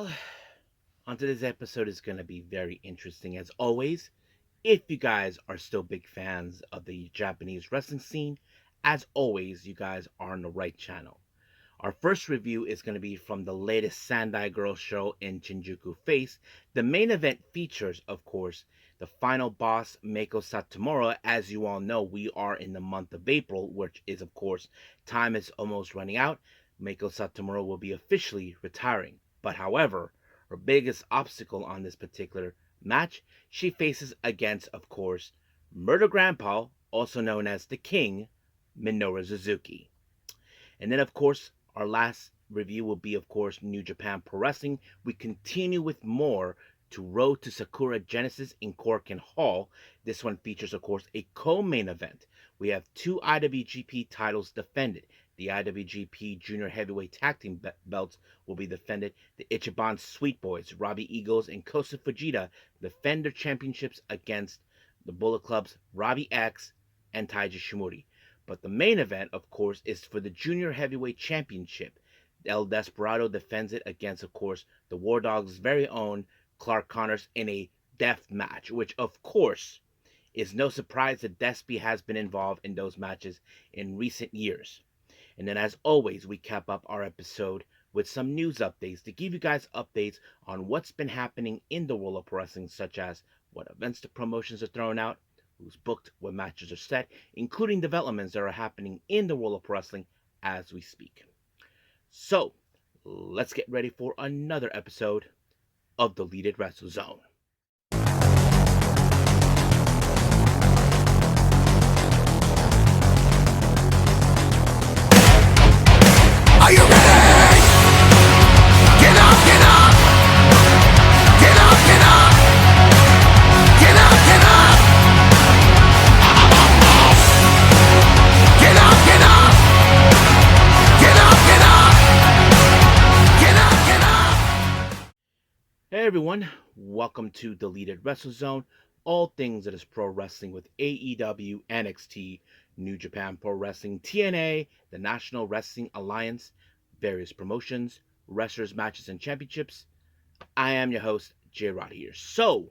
Well, on today's episode is going to be very interesting as always. If you guys are still big fans of the Japanese wrestling scene, as always, you guys are on the right channel. Our first review is going to be from the latest Sendai Girls show in Shinjuku FACE. The main event features, of course, the final boss, Meiko Satomura. As you all know, we are in the month of April, which is, of course, time is almost running out. Meiko Satomura will be officially retiring. But however, her biggest obstacle on this particular match, she faces against, of course, Murder Grandpa, also known as the King, Minoru Suzuki. And then, of course, our last review will be, of course, New Japan Pro Wrestling. We continue with more to Road to Sakura Genesis in Korakuen Hall. This one features, of course, a co-main event. We have two IWGP titles defended. The IWGP Junior Heavyweight Tag Team belts will be defended. The Ichiban Sweet Boys, Robbie Eagles and Kosa Fujita, defend their championships against the Bullet Club's Robbie X and Taiji Shimori. But the main event, of course, is for the Junior Heavyweight Championship. El Desperado defends it against, of course, the War Dogs' very own Clark Connors in a death match, which, of course, is no surprise that Despy has been involved in those matches in recent years. And then, as always, we cap up our episode with some news updates to give you guys updates on what's been happening in the world of pro wrestling, such as what events the promotions are throwing out, who's booked, what matches are set, including developments that are happening in the world of pro wrestling as we speak. So, let's get ready for another episode of the Deleted Wrestle Zone. Are you ready? Get up, get up! Get up, get up! Get up, get up! Get up, get up! Get up, get up! Get up, get up! Hey everyone, welcome to Deleted Wrestle Zone, all things that is pro wrestling with AEW, NXT, New Japan Pro Wrestling, TNA, the National Wrestling Alliance, various promotions, wrestlers, matches, and championships. I am your host, J-Rod here. So,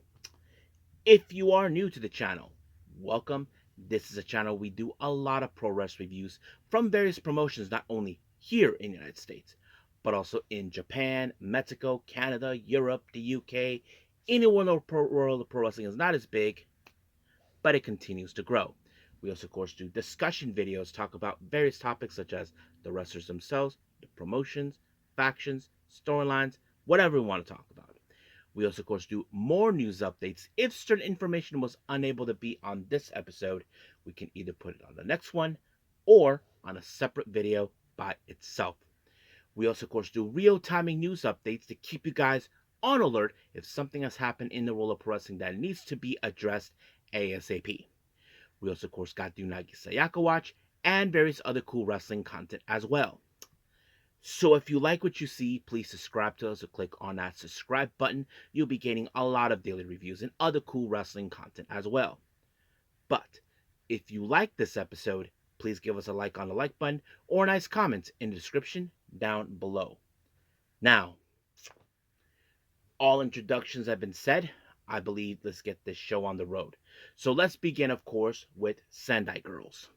if you are new to the channel, welcome. This is a channel we do a lot of pro wrestling reviews from various promotions, not only here in the United States, but also in Japan, Mexico, Canada, Europe, the UK. Anyone in the world of pro wrestling is not as big, but it continues to grow. We also, of course, do discussion videos, talk about various topics such as the wrestlers themselves, the promotions, factions, storylines, whatever we want to talk about. We also, of course, do more news updates. If certain information was unable to be on this episode, we can either put it on the next one or on a separate video by itself. We also, of course, do real-timing news updates to keep you guys on alert if something has happened in the world of pro wrestling that needs to be addressed ASAP. We also, of course, got the Unagi Sayaka Watch and various other cool wrestling content as well. So if you like what you see, please subscribe to us or click on that subscribe button. You'll be getting a lot of daily reviews and other cool wrestling content as well. But if you like this episode, please give us a like on the like button or a nice comment in the description down below. Now, all introductions have been said. I believe let's get this show on the road. So let's begin, of course, with Sendai Girls.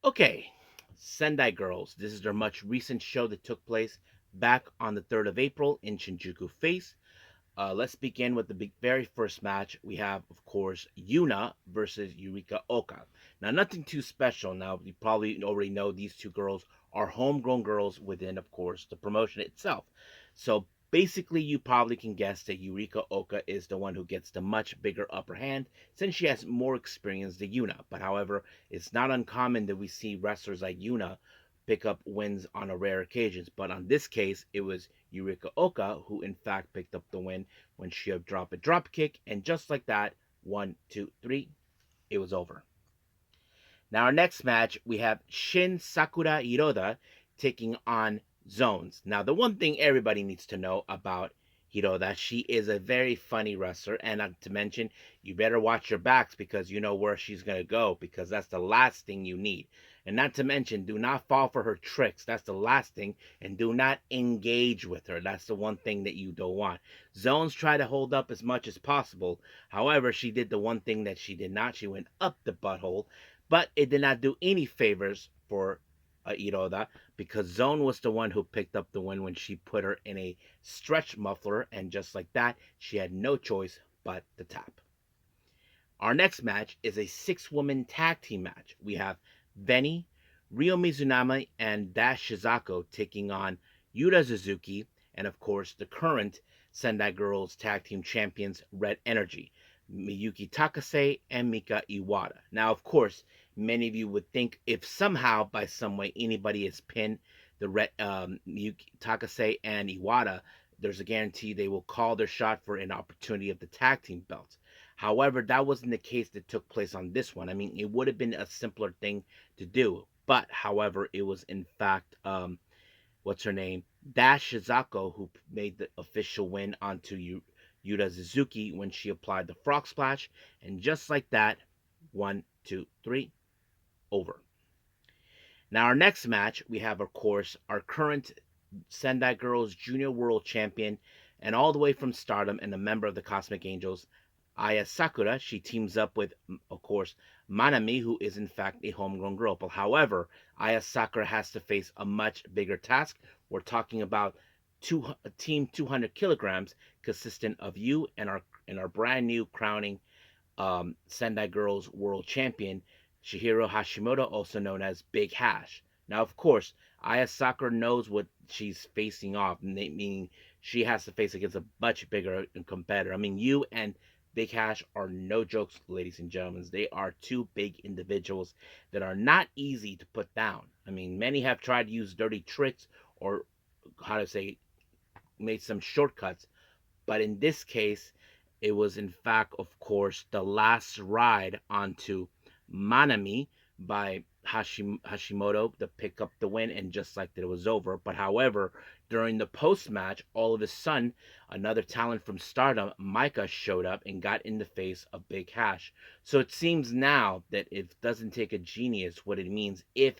Okay, Sendai Girls. This is their much recent show that took place back on the 3rd of April in Shinjuku FACE. Let's begin with the very first match. We have, of course, Yuna versus Yurika Oka. Now, nothing too special. Now, you probably already know these two girls are homegrown girls within, of course, the promotion itself. So, basically, you probably can guess that Yurika Oka is the one who gets the much bigger upper hand since she has more experience than Yuna. But, however, it's not uncommon that we see wrestlers like Yuna pick up wins on a rare occasions. But on this case, it was Yurika Oka who in fact picked up the win when she had dropped a drop kick, and just like that, 1, 2, 3, it was over. Now our next match, we have Shin Sakura Hiroda taking on zones. Now, the one thing everybody needs to know about Hiro that she is a very funny wrestler, and not to mention, you better watch your backs because you know where she's gonna go because that's the last thing you need. And not to mention, do not fall for her tricks. That's the last thing, and do not engage with her. That's the one thing that you don't want. Zones try to hold up as much as possible. However, she did the one thing that she did not. She went up the butthole, but it did not do any favors for Iroda because Zone was the one who picked up the win when she put her in a stretch muffler, and just like that, she had no choice but to tap. Our next match is a 6-woman tag team match. We have Benny, Ryo Mizunami, and Dash Shizako taking on Yuta Suzuki, and of course the current Sendai Girls tag team champions, Red Energy, Miyuki Takase and Mika Iwata. Now, of course, many of you would think if somehow, by some way, anybody is pinned the Red Miyuki Takase and Iwata, there's a guarantee they will call their shot for an opportunity of the tag team belts. However, that wasn't the case that took place on this one. I mean, it would have been a simpler thing to do. But, however, it was in fact, what's her name? Dash Shizako who made the official win onto Yuta Suzuki when she applied the frog splash. And just like that, 1, 2, 3, over. Now, our next match, we have, of course, our current Sendai Girls Junior World Champion and all the way from Stardom and a member of the Cosmic Angels, Aya Sakura. She teams up with, of course, Manami, who is in fact a homegrown girl. But however, Aya Sakura has to face a much bigger task. We're talking about team 200 kilograms, consistent of you and our brand new crowning Sendai Girls World Champion, Chihiro Hashimoto, also known as Big Hash. Now, of course, Aya Sakura knows what she's facing off, meaning she has to face against a much bigger competitor. I mean, you and Big Hash are no jokes, ladies and gentlemen. They are two big individuals that are not easy to put down. I mean, many have tried to use dirty tricks or, how to say, made some shortcuts, but in this case, it was in fact, of course, the last ride onto Manami by Hashimoto to pick up the win, and just like that, it was over. But however, during the post match, all of a sudden, another talent from Stardom, Micah, showed up and got in the face of Big Hash. So it seems now that it doesn't take a genius. What it means, if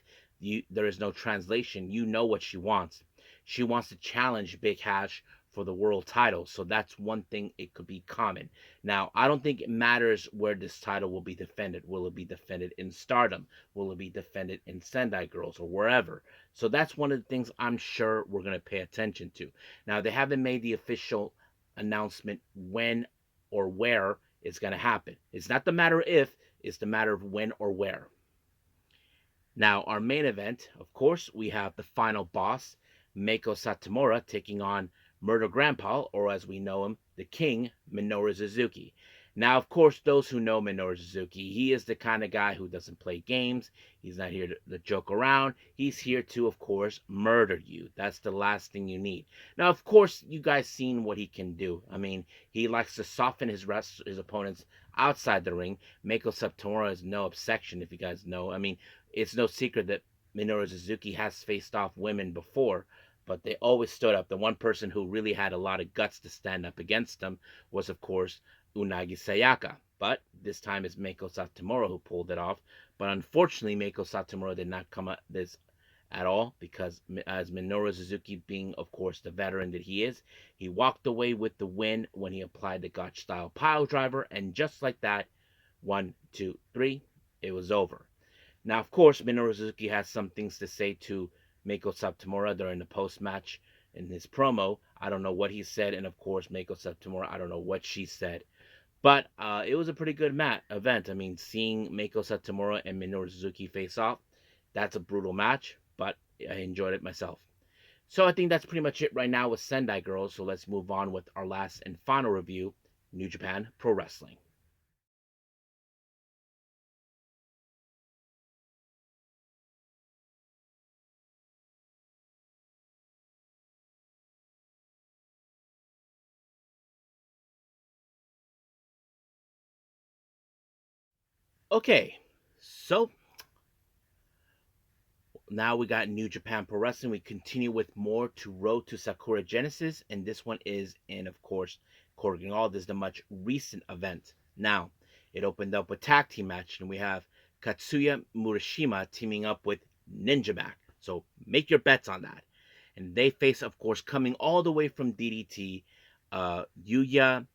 there is no translation, you know what she wants. She wants to challenge Big Hash for the world title. So that's one thing, it could be common. Now, I don't think it matters where this title will be defended. Will it be defended in Stardom? Will it be defended in Sendai Girls or wherever? So that's one of the things I'm sure we're going to pay attention to. Now, they haven't made the official announcement when or where it's going to happen. It's not the matter if, it's the matter of when or where. Now, our main event, of course, we have the final boss, Meiko Satomura, taking on Murder Grandpa, or as we know him, the King, Minoru Suzuki. Now, of course, those who know Minoru Suzuki, he is the kind of guy who doesn't play games. He's not here to joke around. He's here to, of course, murder you. That's the last thing you need. Now, of course, you guys seen what he can do. I mean, he likes to soften his opponents outside the ring. Meiko Satomura is no obsession, if you guys know. I mean, it's no secret that Minoru Suzuki has faced off women before, but they always stood up. The one person who really had a lot of guts to stand up against them was, of course, Unagi Sayaka. But this time it's Meiko Satomura who pulled it off. But unfortunately, Meiko Satomura did not come at this at all because, as Minoru Suzuki being, of course, the veteran that he is, he walked away with the win when he applied the Gotch style pile driver. And just like that, 1, 2, 3, it was over. Now, of course, Minoru Suzuki has some things to say to Meiko Satomura during the post-match in his promo. I don't know what he said, and of course, Meiko Satomura, I don't know what she said. But it was a pretty good event. I mean, seeing Meiko Satomura and Minoru Suzuki face off, that's a brutal match, but I enjoyed it myself. So I think that's pretty much it right now with Sendai Girls. So let's move on with our last and final review, New Japan Pro Wrestling. Okay, so now we got New Japan Pro Wrestling. We continue with more to Road to Sakura Genesis, and this one is in, of course, Korakuen Hall. This is the much recent event. Now, it opened up with tag team match, and we have Katsuya Murashima teaming up with Ninja Mac. So make your bets on that. And they face, of course, coming all the way from DDT, Yuya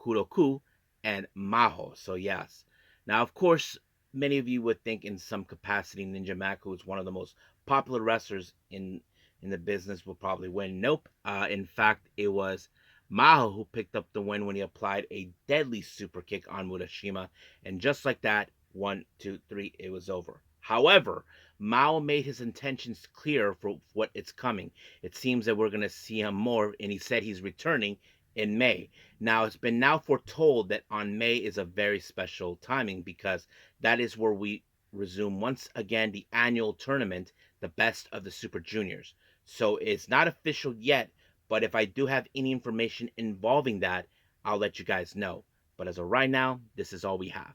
Kuroku, and Maho. So yes. Now, of course, many of you would think in some capacity Ninja Mac, who is one of the most popular wrestlers in the business, will probably win. Nope. In fact, it was Maho who picked up the win when he applied a deadly super kick on Murashima, and just like that, 1, 2, 3, it was over. However, Mao made his intentions clear for what it's coming. It seems that we're going to see him more, and he said he's returning in May. Now, it's been now foretold that on May is a very special timing because that is where we resume once again the annual tournament, the best of the Super Juniors. So it's not official yet, but if I do have any information involving that, I'll let you guys know. But as of right now, this is all we have.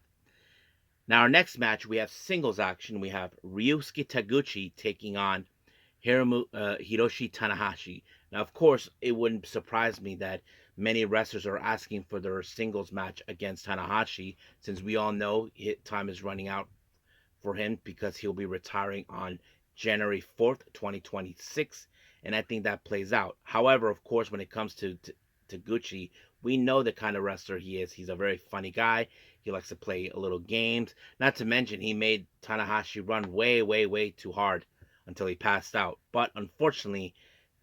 Now, our next match, we have singles action. We have Ryusuke Taguchi taking on Hiroshi Tanahashi. Now, of course, it wouldn't surprise me that many wrestlers are asking for their singles match against Tanahashi, since we all know time is running out for him because he'll be retiring on January 4th, 2026. And I think that plays out. However, of course, when it comes to Gucci, we know the kind of wrestler he is. He's a very funny guy. He likes to play a little games. Not to mention, he made Tanahashi run way, way, way too hard until he passed out. But unfortunately,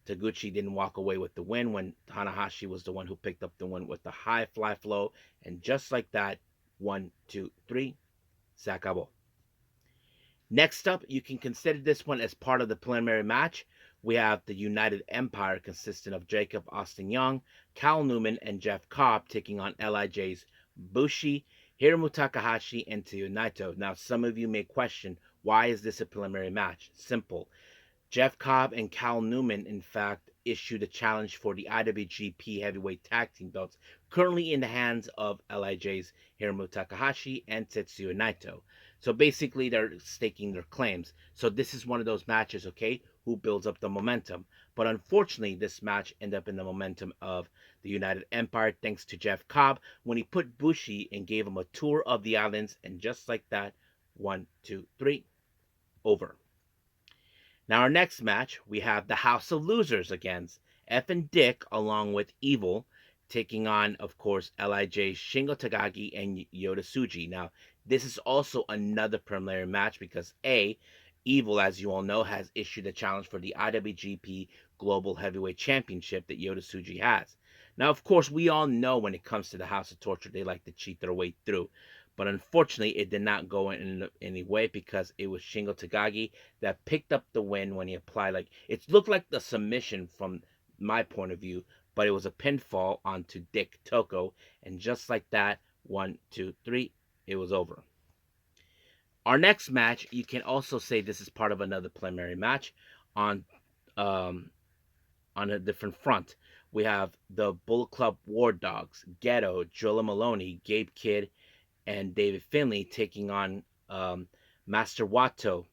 Taguchi didn't walk away with the win when Tanahashi was the one who picked up the win with the high fly flow. And just like that, 1, 2, 3, se acabó. Next up, you can consider this one as part of the preliminary match. We have the United Empire consisting of Jacob Austin Young, Cal Newman, and Jeff Cobb taking on LIJ's Bushi, Hiromu Takahashi, and Tetsuya Naito. Now, some of you may question, why is this a preliminary match? Simple. Jeff Cobb and Cal Newman, in fact, issued a challenge for the IWGP Heavyweight Tag Team belts, currently in the hands of LIJ's Hiromu Takahashi and Tetsuya Naito. So basically, they're staking their claims. So this is one of those matches, okay? Who builds up the momentum? But unfortunately, this match ended up in the momentum of the United Empire, thanks to Jeff Cobb, when he put Bushi and gave him a tour of the islands, and just like that, 1, 2, 3, over. Now, our next match, we have the House of Losers against F and Dick, along with Evil, taking on, of course, LIJ's Shingo Takagi and Yota Tsuji. Now, this is also another preliminary match because Evil, as you all know, has issued a challenge for the IWGP Global Heavyweight Championship that Yota Tsuji has. Now, of course, we all know when it comes to the House of Torture, they like to cheat their way through. But unfortunately, it did not go in any way because it was Shingo Takagi that picked up the win when he applied. Like, it looked like the submission from my point of view, but it was a pinfall onto Dick Toko, and just like that, 1, 2, 3, it was over. Our next match, you can also say this is part of another preliminary match on um, on a different front. We have the Bullet Club War Dogs, Ghetto, Joel Maloney, Gabe Kidd, and David Finlay taking on Master Wato,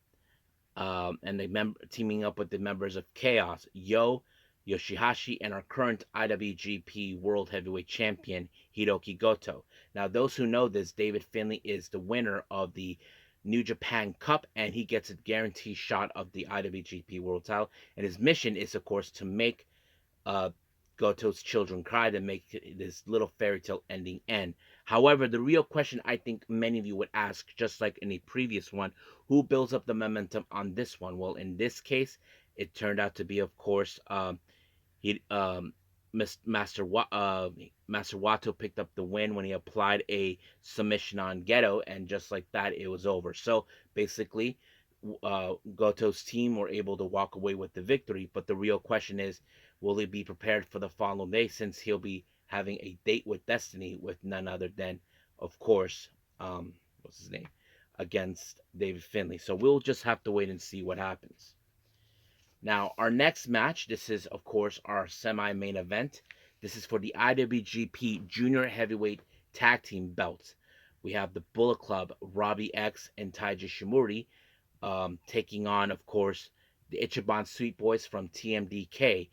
and teaming up with the members of Chaos, Yoshihashi, and our current IWGP World Heavyweight Champion, Hiroki Goto. Now, those who know this, David Finlay is the winner of the New Japan Cup, and he gets a guaranteed shot of the IWGP World title. And his mission is, of course, to make uh, Goto's children cry, to make this little fairy tale ending end. However, the real question I think many of you would ask, just like in the previous one, who builds up the momentum on this one? Well, in this case, it turned out to be, of course, he Master Master Wato picked up the win when he applied a submission on Ghetto, and just like that, it was over. So basically, Goto's team were able to walk away with the victory. But the real question is, will he be prepared for the following day, since he'll be having a date with Destiny with none other than, of course, what's his name, against David Finlay. So we'll just have to wait and see what happens. Now, our next match, this is, of course, our semi-main event. This is for the IWGP Junior Heavyweight Tag Team belts. We have the Bullet Club, Robbie X and Taiji Shimori, taking on, of course, the Ichiban Sweet Boys from TMDK,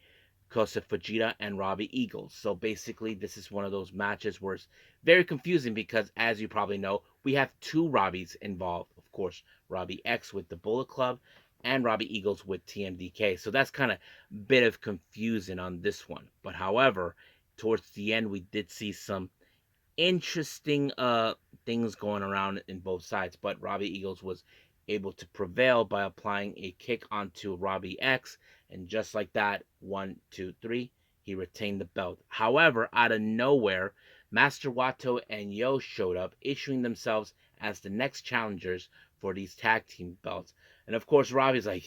Kosa Fujita and Robbie Eagles. So basically, this is one of those matches where it's very confusing because, as you probably know, we have two Robbies involved. Of course, Robbie X with the Bullet Club and Robbie Eagles with TMDK. So that's kind of a bit of confusion on this one. But however, towards the end, we did see some interesting things going around in both sides, but Robbie Eagles was able to prevail by applying a kick onto Robbie X, and just like that, 1, 2, 3, he retained the belt. However, out of nowhere, Master Wato and Yo showed up, issuing themselves as the next challengers for these tag team belts. And of course, Robbie's like,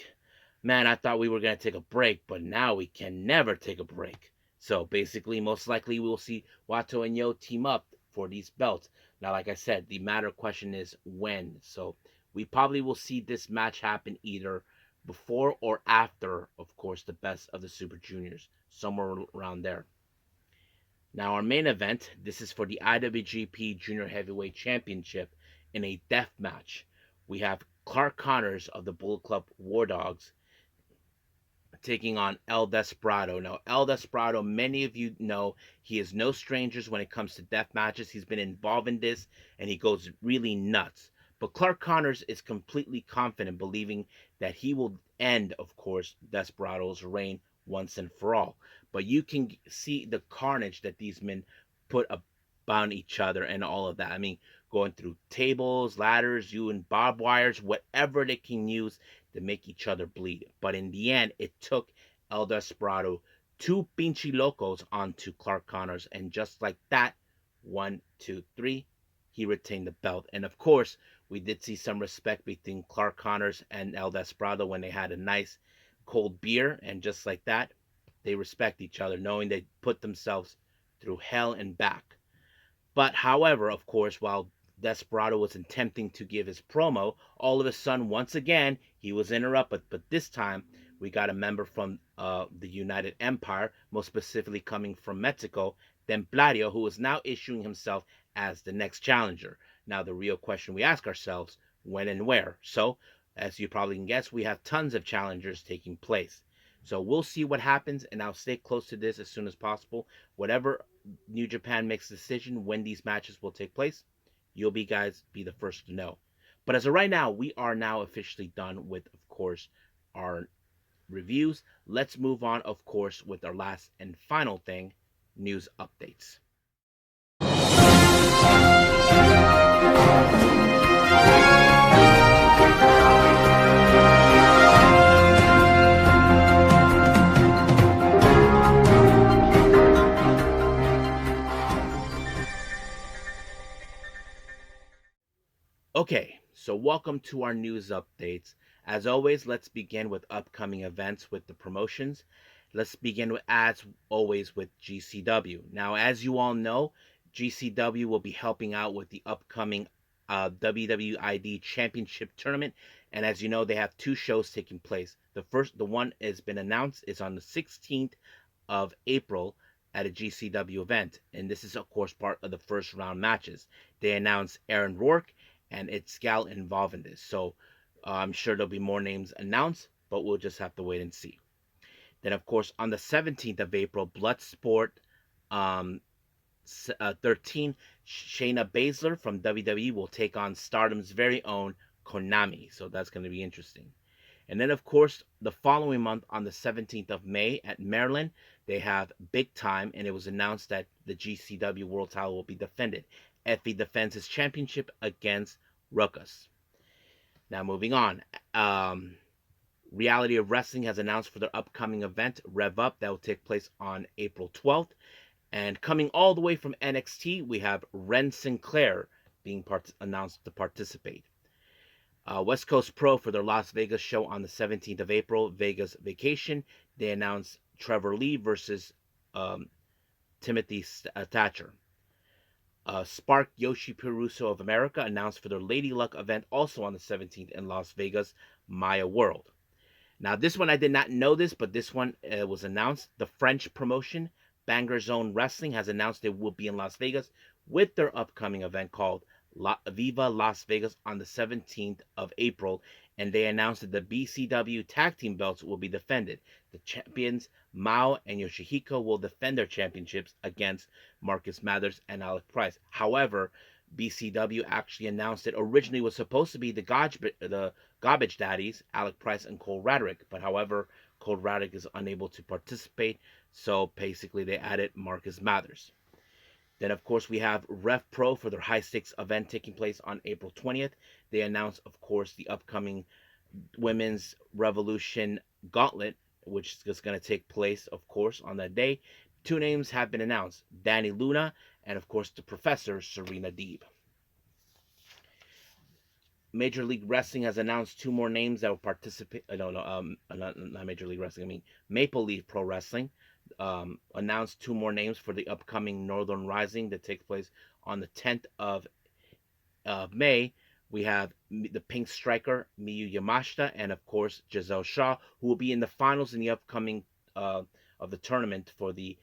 man, I thought we were going to take a break, but now we can never take a break. So basically, most likely we will see Wato and Yo team up for these belts. Now, like I said, the matter question is when. So we probably will see this match happen either before or after, of course, the best of the Super Juniors, somewhere around there. Now, our main event, this is for the IWGP Junior Heavyweight Championship in a death match. We have Clark Connors of the Bullet Club War Dogs taking on El Desperado. Now, El Desperado, many of you know he is no strangers when it comes to death matches. He's been involved in this and he goes really nuts. But Clark Connors is completely confident, believing that he will end, of course, Desperado's reign once and for all. But you can see the carnage that these men put upon each other and all of that. I mean, going through tables, ladders, and barbed wires, whatever they can use to make each other bleed. But in the end, it took El Desperado two pinche locos onto Clark Connors, and just like that, 1, 2, 3, he retained the belt. And of course, we did see some respect between Clark Connors and El Desperado when they had a nice cold beer, and just like that, they respect each other, knowing they put themselves through hell and back. But however, of course, while Desperado was attempting to give his promo, all of a sudden, once again, he was interrupted. But this time, we got a member from the United Empire, most specifically coming from Mexico, Templario, who is now issuing himself as the next challenger. Now, the real question we ask ourselves, when and where? So, as you probably can guess, we have tons of challengers taking place. So we'll see what happens, and I'll stay close to this as soon as possible. Whatever New Japan makes a decision when these matches will take place, you'll be guys be the first to know. But as of right now, we are now officially done with, of course, our reviews. Let's move on, of course, with our last and final thing, news updates. Okay, so welcome to our news updates. As always, let's begin with upcoming events with the promotions. Let's begin with, as always, with GCW. Now, as you all know, GCW will be helping out with the upcoming WWID Championship Tournament, and as you know, they have two shows taking place. The one has been announced, is on the 16th of April at a GCW event, and this is of course part of the first round matches. They announced Aaron Rourke and its gal involved in this. So I'm sure there'll be more names announced, but we'll just have to wait and see. Then, of course, on the 17th of April, Bloodsport um, 13, Shayna Baszler from WWE will take on Stardom's very own Konami. So that's going to be interesting. And then, of course, the following month on the 17th of May at Maryland, they have Big Time, and it was announced that the GCW World title will be defended. Effie defends his championship against Ruckus. Now, moving on. Reality of Wrestling has announced for their upcoming event, Rev Up, that will take place on April 12th. And coming all the way from NXT, we have Ren Sinclair being announced to participate. West Coast Pro for their Las Vegas show on the 17th of April, Vegas Vacation. They announced Trevor Lee versus Timothy Thatcher. Spark Joshi Puroresu of America announced for their Lady Luck event also on the 17th in Las Vegas, Maya World. Now, this one I did not know this, but this one was announced. The French promotion, Banger Zone Wrestling, has announced they will be in Las Vegas with their upcoming event called Viva Las Vegas on the 17th of April. and they announced that the BCW tag team belts will be defended. The champions Mao and Yoshihiko will defend their championships against Marcus Mathers and Alec Price. However, BCW actually announced it originally was supposed to be the garbage daddies, Alec Price and Cole Radrick, but however, Cole Radrick is unable to participate, so basically they added Marcus Mathers. Then, of course, we have RevPro for their high stakes event taking place on April 20th. They announced, of course, the upcoming Women's Revolution Gauntlet, which is going to take place, of course, on that day. Two names have been announced: Danny Luna and, of course, the Professor Serena Deeb. Major League Wrestling has announced two more names that will participate. No, no, not Major League Wrestling. I mean Maple Leaf Pro Wrestling announced two more names for the upcoming Northern Rising that takes place on the 10th of May. We have the Pink Striker Miyu Yamashita and of course Giselle Shaw, who will be in the finals in the upcoming of the tournament for the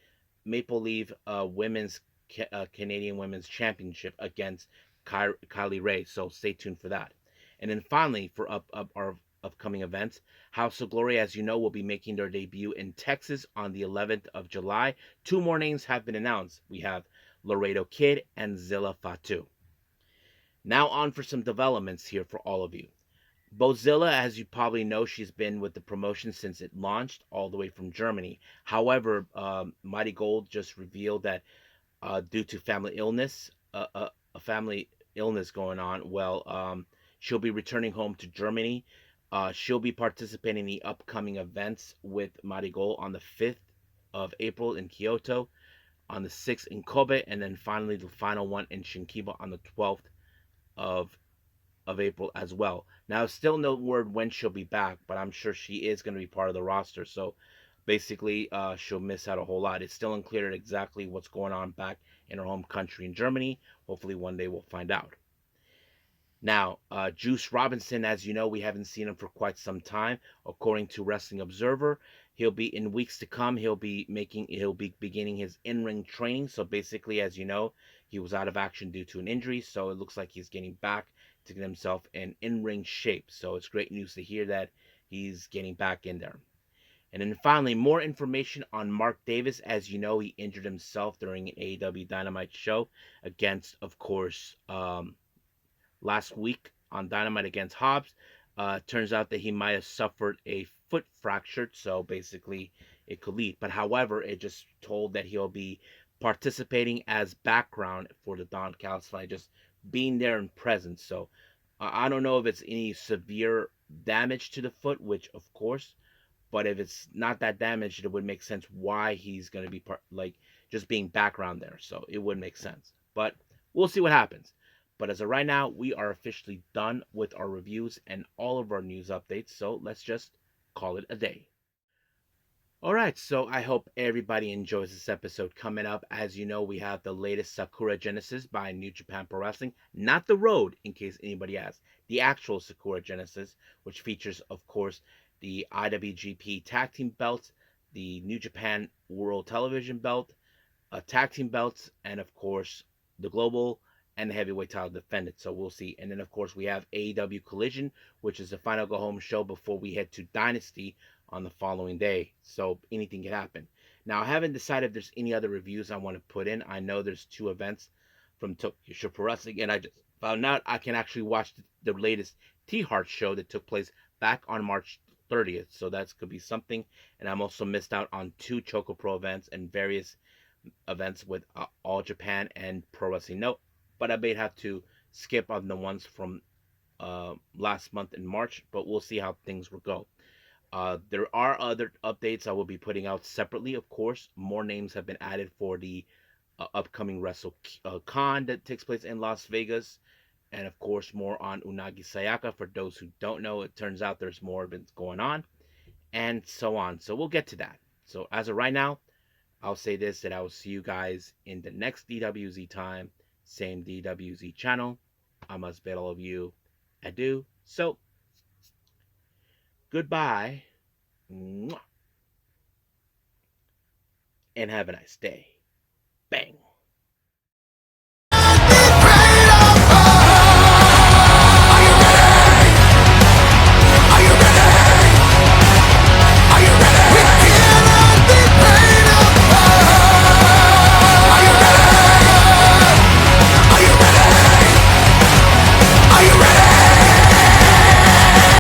Maple Leaf Women's Canadian Women's Championship against Kylie Ray. So stay tuned for that. And then finally, for our upcoming events, House of Glory, as you know, will be making their debut in Texas on the 11th of July. Two more names have been announced. We have Laredo Kid and Zilla Fatu. Now on for some developments here for all of you. Bozilla, as you probably know, she's been with the promotion since it launched, all the way from Germany. However, Mighty Gold just revealed that due to a family illness going on, she'll be returning home to Germany. She'll be participating in the upcoming events with Mighty Gold on the 5th of April in Kyoto, on the 6th in Kobe, and then finally the final one in Shinkiba on the 12th of April as well. Now, still no word when she'll be back, but I'm sure she is going to be part of the roster. So basically, she'll miss out a whole lot. It's still unclear exactly what's going on back in her home country in Germany. Hopefully, one day we'll find out. Now, Juice Robinson, as you know, we haven't seen him for quite some time. According to Wrestling Observer, he'll be in weeks to come. He'll be beginning his in-ring training. So basically, as you know, he was out of action due to an injury. So it looks like he's getting back to get himself in in-ring shape. So it's great news to hear that he's getting back in there. And then finally, more information on Mark Davis. As you know, he injured himself during an AEW Dynamite show against, of course, last week on Dynamite against Hobbs. Turns out that he might have suffered a foot fracture, so basically it could lead. But however, it just told that he'll be participating as background for the Don Callis fight, just being there in presence. So I don't know if it's any severe damage to the foot, which of course, but if it's not that damaged, it would make sense why he's going to be just being background there. So it would make sense. But we'll see what happens. But as of right now, we are officially done with our reviews and all of our news updates. So let's just call it a day. Alright, so I hope everybody enjoys this episode. Coming up, as you know, we have the latest Sakura Genesis by New Japan Pro Wrestling. Not the Road, in case anybody asks. The actual Sakura Genesis, which features, of course, the IWGP Tag Team belts, the New Japan World Television belt, Tag Team belts, and, of course, the Global and the Heavyweight title defended. So we'll see. And then, of course, we have AEW Collision, which is the final go-home show before we head to Dynasty on the following day. So anything can happen. Now, I haven't decided if there's any other reviews I want to put in. I know there's two events from Joshi Puroresu Wrestling, and I just found out I can actually watch the latest T-Heart show that took place back on March 30th. So that could be something. And I'm also missed out on two Choco Pro events and various events with All Japan and Pro Wrestling Note. But I may have to skip on the ones from last month in March, but we'll see how things will go. There are other updates I will be putting out separately, of course. More names have been added for the upcoming WrestleCon that takes place in Las Vegas. And, of course, more on Unagi Sayaka. For those who don't know, it turns out there's more events going on. And so on. So we'll get to that. So as of right now, I'll say this, that I will see you guys in the next DWZ time. Same DWZ channel. I must bid all of you adieu. So, goodbye. And have a nice day. Bang.